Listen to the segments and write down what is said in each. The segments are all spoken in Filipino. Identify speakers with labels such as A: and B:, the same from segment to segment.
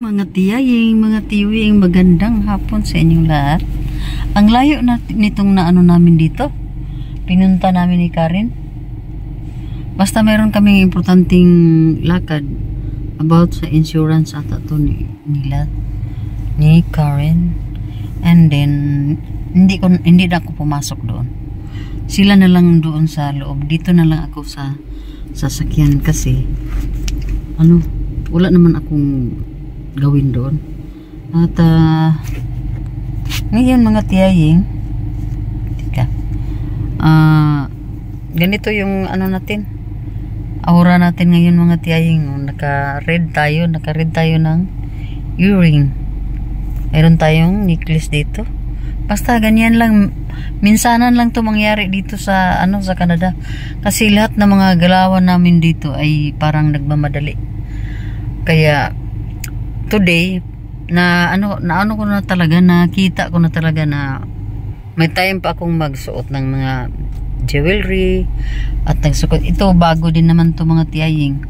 A: Mga tiyaying, mga tiwing, magandang hapon sa inyong lahat. Ang layo na nitong naano namin dito. Pinunta namin ni Karen. Basta meron kaming importanteng lakad about sa insurance ata to nila ni Karen. And then hindi na ako pumasok doon. Sila na lang doon sa loob. Dito na lang ako sa sasakyan kasi wala naman akong gawin doon. At ngayon mga tiyaying, ganito yung natin, aura natin ngayon mga tiyaying. Naka-red tayo ng earring. Meron tayong necklace dito. Basta ganyan lang, minsanan lang to mangyari dito sa sa Canada. Kasi lahat ng mga galawan namin dito ay parang nagmamadali. Kaya today nakita ko na talaga na may time pa akong magsuot ng mga jewelry at nagsuot. Ito bago din naman to mga tiyaying.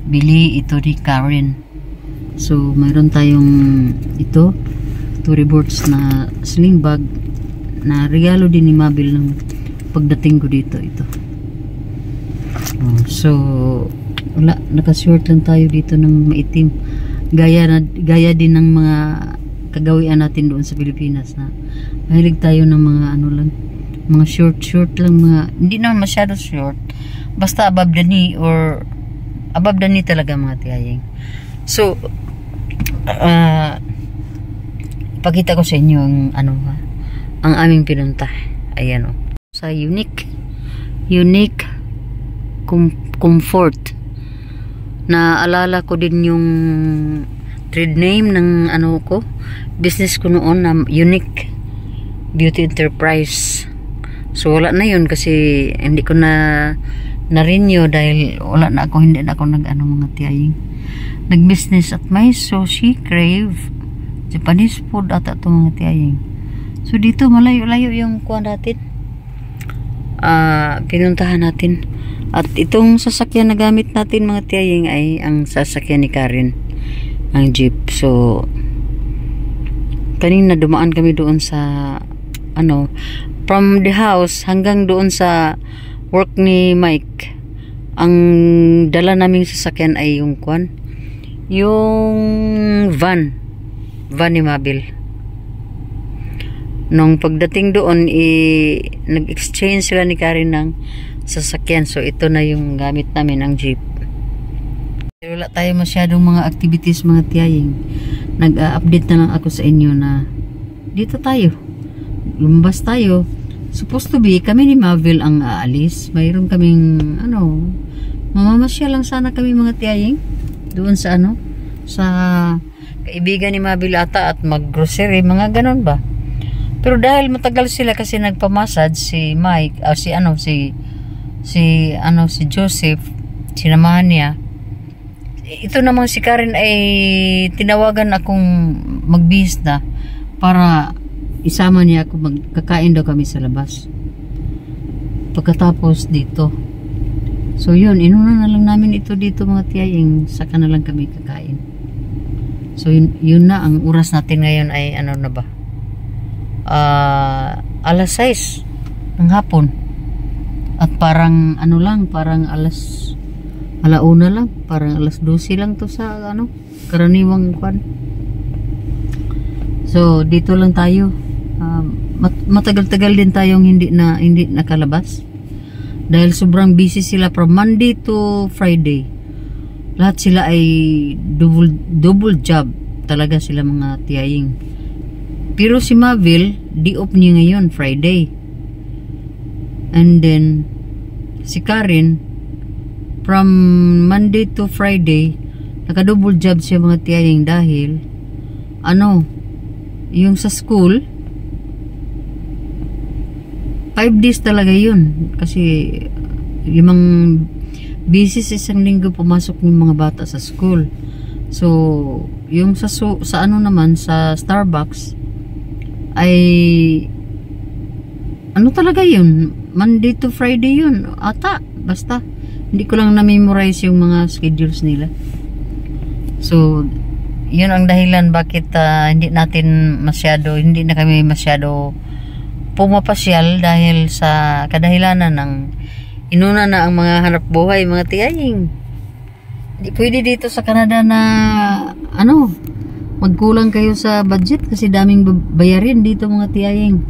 A: Bili ito ni Karen. So mayroon tayong ito Tory Burch na sling bag na regalo din ni Mabel ng pagdating ko dito. Ito. So wala, naka-short lang tayo dito ng maitim. Gaya din ng mga kagawian natin doon sa Pilipinas na mahilig tayo ng mga mga short lang, mga hindi naman masyado short, basta above the knee or above the knee talaga mga tiyaying. So pakita ko sa inyo ang aming pinunta. Ayan sa Unique Comfort. Naalala ko din yung trade name ng business ko noon na Unique Beauty Enterprise. So wala na yun kasi hindi ko na renew dahil hindi na ako mga tiyaying. Nag-business at may Sushi Crave Japanese food ata ito mga tiyaying. So dito malayo-layo yung kuha natin. Pinuntahan natin. At itong sasakyan na gamit natin mga tiyaying ay ang sasakyan ni Karen, ang jeep. So kanina dumaan kami doon sa from the house hanggang doon sa work ni Mike. Ang dala naming sasakyan ay yung van ni Mabel. Nung pagdating doon nag-exchange sila ni Karen ng sasakyan. So ito na yung gamit namin, ang jeep. Wala tayo masyadong mga activities mga tiyaying. Nag-update na lang ako sa inyo na dito tayo, lumabas tayo. Supposed to be kami ni Mabel ang aalis. Mayroon kaming mamamasya lang sana kami mga tiyaying doon sa sa kaibigan ni Mabel ata at mag-grocery, mga ganon ba. Pero dahil matagal sila kasi nagpamassage si Mike, si Joseph, sinamahan niya. Ito namang si Karen ay tinawagan akong magbihis na para isama niya ako, magkakain daw kami sa labas pagkatapos dito. So yun, inuna na lang namin ito dito mga tiyaying, saka na lang kami kakain. So yun na, ang oras natin ngayon ay alas 6 ng hapon. At parang parang alauna lang, parang alas 12 lang to sa karaniwang kwan. So dito lang tayo. Matagal-tagal din tayong hindi nakalabas dahil sobrang busy sila from Monday to Friday. Lahat sila ay double job talaga sila mga tiyaying. Pero si Mabel, di off niya ngayon, Friday. And then si Karen from Monday to Friday naka-double job siya mga tiyaying dahil yung sa school 5 days talaga yun kasi 5 beses isang linggo pumasok yung mga bata sa school. So yung sa naman sa Starbucks ay talaga yun, Monday to Friday yun ata, basta hindi ko lang na-memorize yung mga schedules nila. So yun ang dahilan bakit hindi na kami masyado pumapasyal dahil sa kadahilanan ng inuna na ang mga hanap buhay, mga tiyaying. Hindi pwede dito sa Canada na magkulang kayo sa budget kasi daming bayarin dito, mga tiyaying.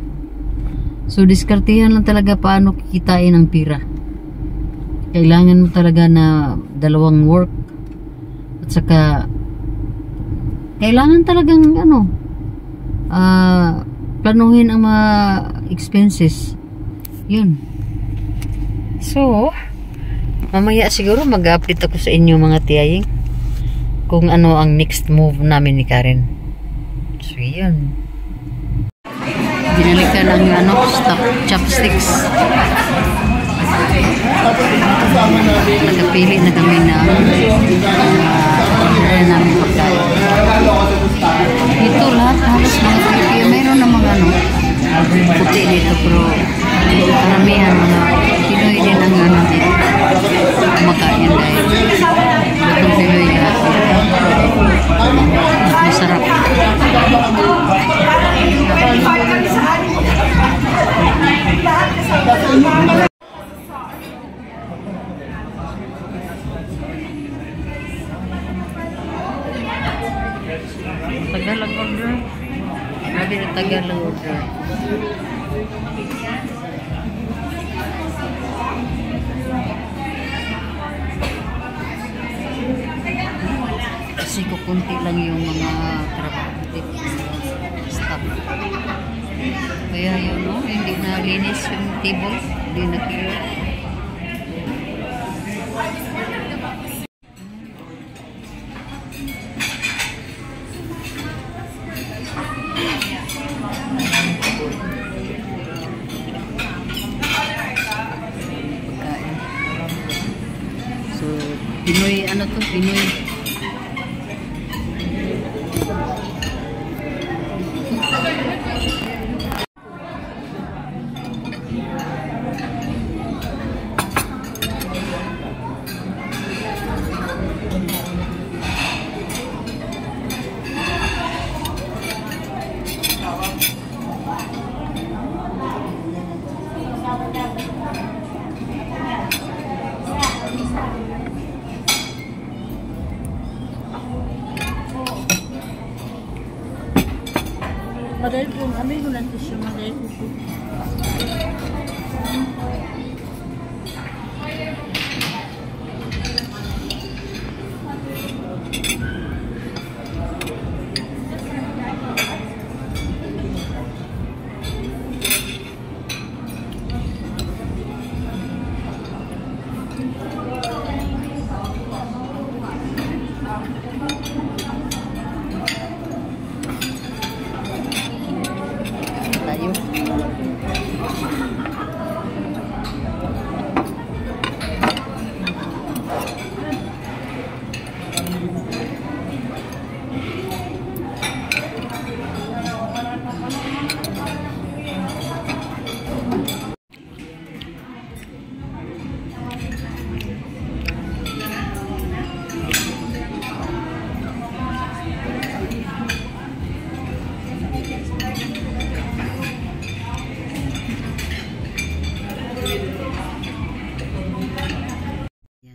A: So diskartihan lang talaga paano kikitain ang pira. Kailangan mo talaga na dalawang work at saka kailangan talagang planuhin ang mga expenses. Yun. So, mamaya siguro mag-update ako sa inyo, mga tiyaying, kung ano ang next move namin ni Karen. So, yun. Binalikan ng chopsticks. Nagpili na kami ng namin pagkain. Ito lahat halos mga Pilipino. Mayroon na mga puti dito, pero karamihan mga Pinoy din ang dito kumakain dahil batong Pinoy lahat. Masarap. Tagal ang order. Grabe na tagal ang order. Kasi kukunti lang yung mga staff. Kaya yun, hindi na linis yung table. Hindi na clear. So, Pinoy, Pinoy. Madali po, amin ko lang tissue, madali po.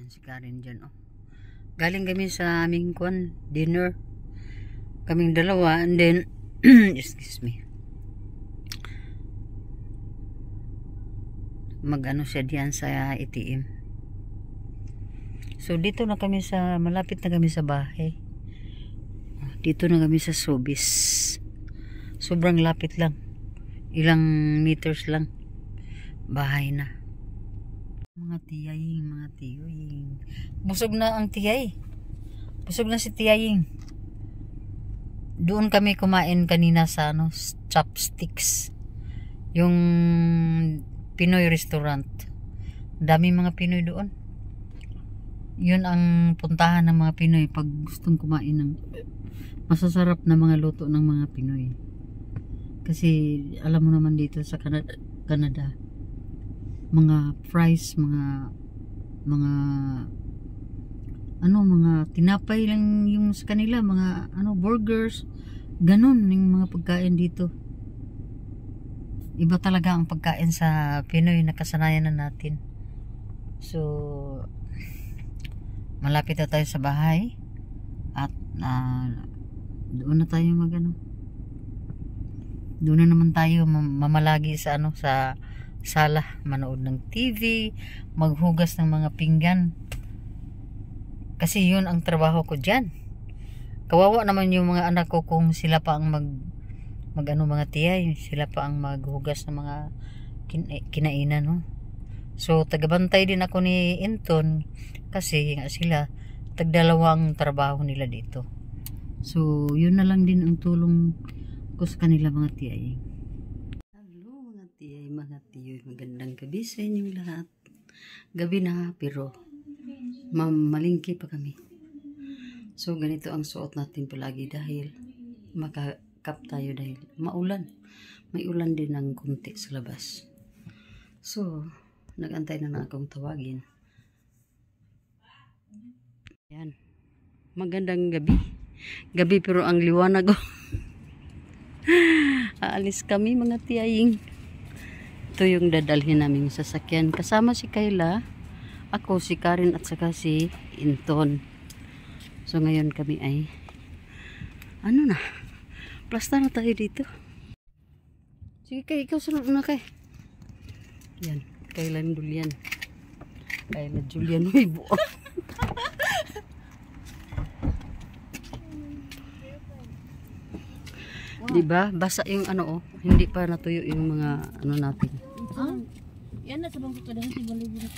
A: Si Karen dyan, galing kami sa aming dinner, kaming dalawa, and then excuse me, siya diyan sa ATM. So dito na kami malapit na kami sa bahay. Dito na kami sa Sobeys. Sobrang lapit lang, ilang meters lang, bahay na. Mga tiyaying. Busog na ang tiyay. Busog na si tiyaying. Doon kami kumain kanina sa chopsticks. Yung Pinoy restaurant. Dami mga Pinoy doon. Yun ang puntahan ng mga Pinoy pag gustong kumain ng masasarap na mga luto ng mga Pinoy. Kasi alam mo naman dito sa Canada, mga fries, mga ano, mga tinapay lang yung sa kanila, mga ano, burgers, ganun yung mga pagkain dito. Iba talaga ang pagkain sa Pinoy na kasanayan na natin. So malapit na tayo sa bahay at doon na tayo doon na naman tayo mamalagi sa ano, sa sala, manood ng TV, maghugas ng mga pinggan. Kasi yun ang trabaho ko dyan. Kawawa naman yung mga anak ko kung sila pa ang mga tiyay, sila pa ang maghugas ng mga kinainan, no? So tagabantay din ako ni Inton kasi nga sila tagdalawang trabaho nila dito. So yun na lang din ang tulong ko sa kanila, mga tiyay. Hello mga tiyay, magandang gabi sa inyong lahat. Gabi na pero mamalingki pa kami. So ganito ang suot natin palagi dahil makakap tayo dahil maulan. May ulan din ng kunti sa labas. So nagantay na akong tawagin. Yan. Magandang gabi. Gabi pero ang liwanag. Aalis kami mga tiyaying. Ito yung dadalhin namin sasakyan. Kasama si Kayla, ako, si Karen at saka si Inton. So ngayon kami ay ano na, plasta na tayo dito. Sige kay, ikaw sunod na kay. Yan, Kayla Julian. Kayla Julian, may buo. Diba? Basa yung ano, hindi pa natuyo yung mga ano natin.
B: Yan na sa bangko ko dahil si balik-balik.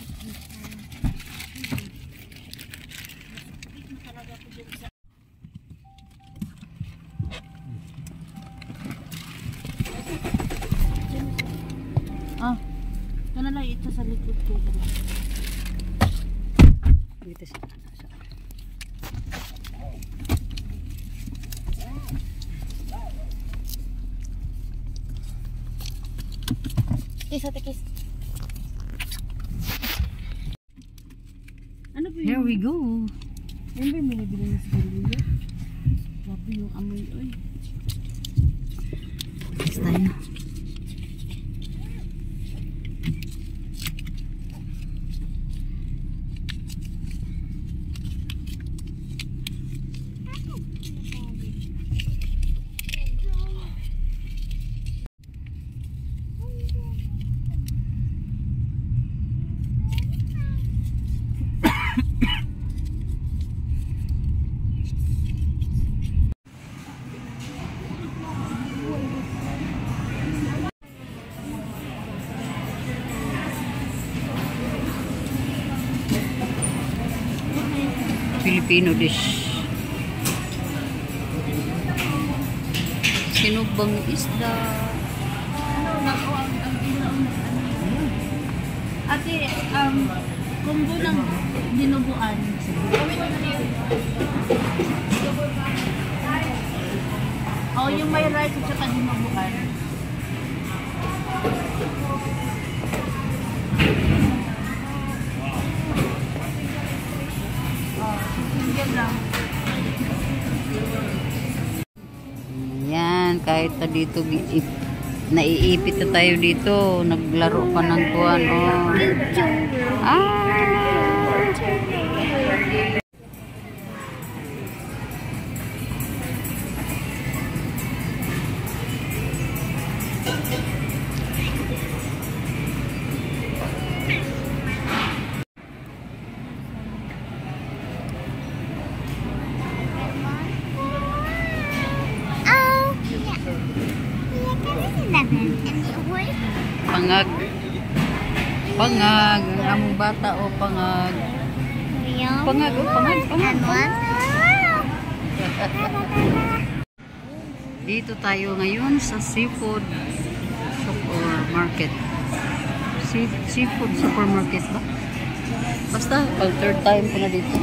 B: Kanala ito sa likod ko.
A: Dito siya.
B: Kiss ate kiss. Ano ba yun?
A: Here we go.
B: Yan ba yung binibili niya sa Galileo? Grabe yung amoy. Oy.
A: Next tayo. Filipino dish. Sinugbang isda.
B: Ate, kumbo ng dinuguan. Oh, yung may rice at saka dinuguan.
A: Yan, kahit na dito naiipit na tayo dito, naglaro pa ng kuwan, oh. Pangag. Pangag. Ang among bata o pangag. Pangag o pangag. Dito tayo ngayon sa seafood supermarket. Seafood supermarket ba? Basta, pag third time ko na dito.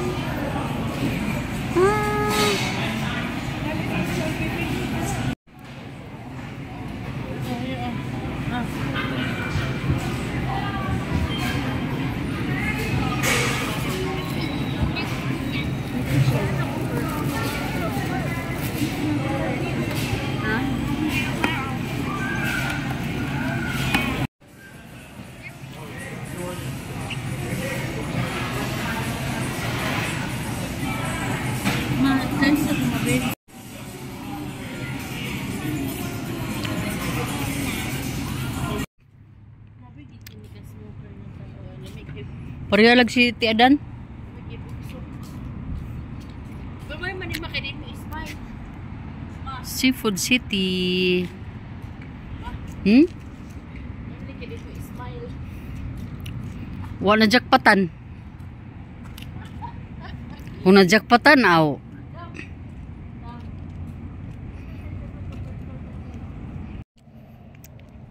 A: Ha? Pareha lang si Tiadan. Seafood City. Wala jackpatan. Kung na jackpatan, aw.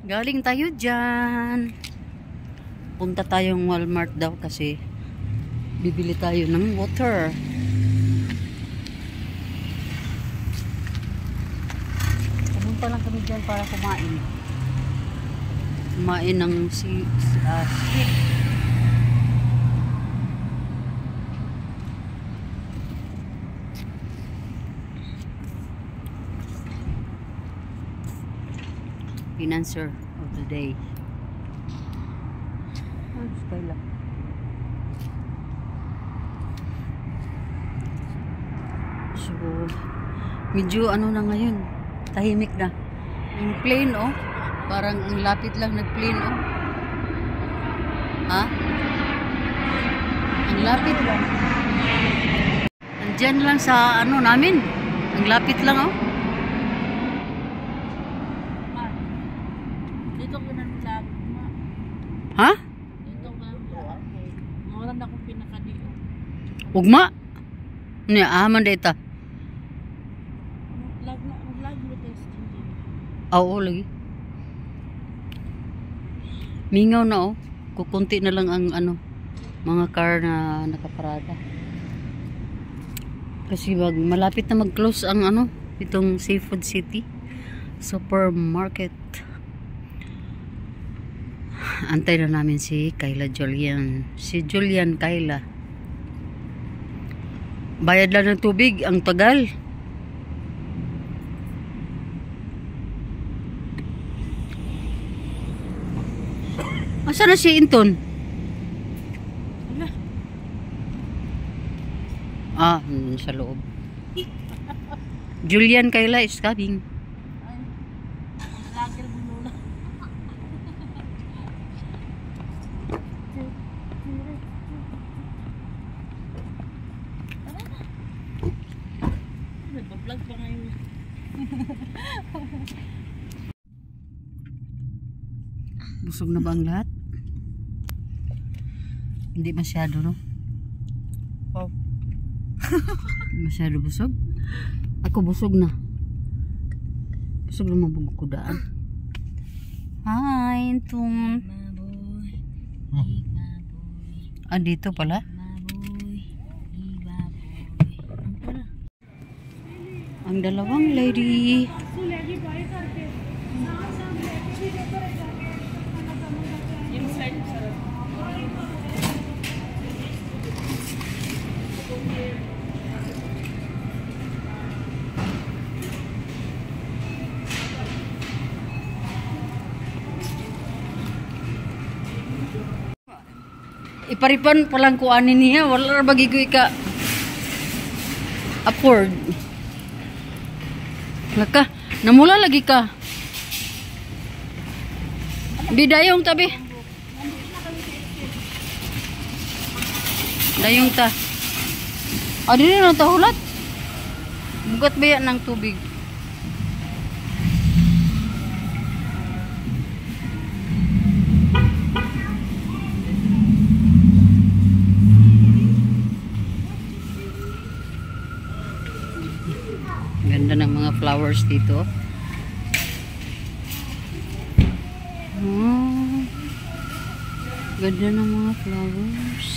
A: Galing tayo dyan. Punta tayong Walmart daw kasi bibili tayo ng water. Pumunta lang kami dyan para kumain. Kumain ng steak. Financer of the day. Kayla. So, medyo ano na ngayon, tahimik na. Yung plane, oh, parang ang lapit lang nag-plane, oh. Ha? Ang lapit lang. Andyan lang sa ano namin. Ang lapit lang, oh.
B: Dito ko na lang.
A: Ha? Ugma? Niya, aman data. Oo, lagi. Mingaw na, oh. Kukunti na lang ang ano, mga car na nakaparada. Kasi malapit na mag-close ang ano, itong Seafood City Supermarket. Antay na namin si Kayla Julian. Si Julian Kayla. Bayad lang ng tubig, ang tagal. Asa na si Inton? Ah, sa loob. Julian Kayla is coming.
B: Nagpa-vlog pa ngayon.
A: Busog na ba ang lahat? Hindi masyado, no?
B: Oh.
A: Masyado busog? Ako busog na. Busog na mabugkudaan. Hi, Inton. Ah, dito pala? Ang dalawang lady. Iparipan palang kuanin niya, wala ra bagi ko ika afford. Laka, namula lagi ka. Bidayong tabi. Dayong ta. Ah, dili na tahulat. Bugat ba yan ng tubig? Ganda ng mga flowers dito. Oh, ganda ng mga flowers.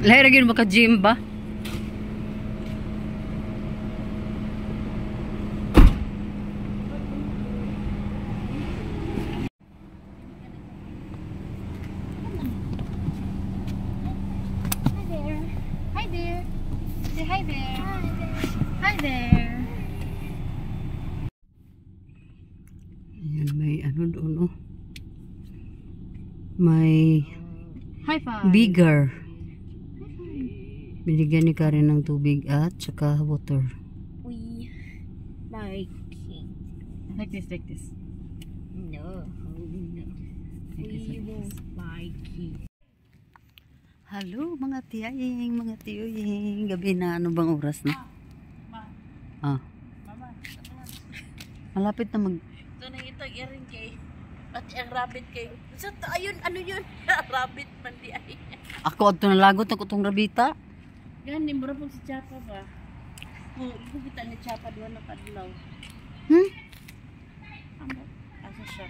A: Lahir gyud maka-gym ba?
B: Hi there. Say hi there. Hi there.
A: Ayan, may ano doon, oh. May
B: High five.
A: bigger. Binigyan ni Karen ng tubig at saka water.
B: We like it. Like this. No. We won't like it.
A: Hello mga tiyaying, mga tiyuying. Gabi na, ano bang oras na? Ah.
B: Mama.
A: Malapit na mag...
B: Ito na ito, iring kay. Pati ang rabbit kay. Sa ayun, ano yun? Rabbit man di ay.
A: Ako at nalagot ako itong rabita.
B: Yan, nimbura po si Chapa ba? Oh, ito kita ni Chapa doon na kadlaw. Amo, asa siya?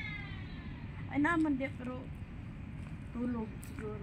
B: Ay naman di, pero tulog siguro.